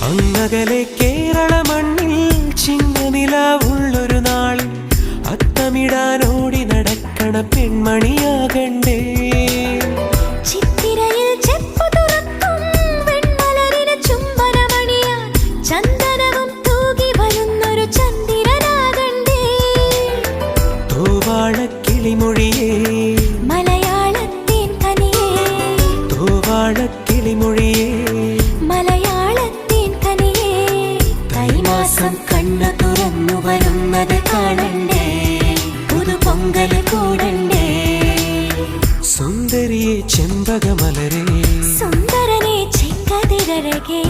അങ്ങകലെ കേരള മണ്ണിൽ ചിങ്ങനിലാവുള്ളൊരു നാളിൽ അത്തമിടാനോടി നടക്കണ പെൺമണിയാകണ്ടേ. ചിത്തിരയിൽ ചെപ്പു തുറക്കും വെൺമലരിന് ചുംബനമണിയാൻ ചന്ദനവും തൂകി വരുന്നൊരു ചന്ദ്രനാകണ്ടേ. തൂവാളക്കിളിമൊഴിയേ മലയാളത്തിൻ കനിയേ, തൂവാളക്കിളിമൊഴിയേ മലയാളത്തിൻ കനിയേ. തൈമാസം കണ്ണു തുറന്നു വരുന്നത് കാണണ്ടേ, പുതുപൊങ്കല് കൂടണ്ടേ. സുന്ദരിയെ ചെമ്പകമലരേ, സുന്ദരനെ ചെങ്കതിരഴകേ.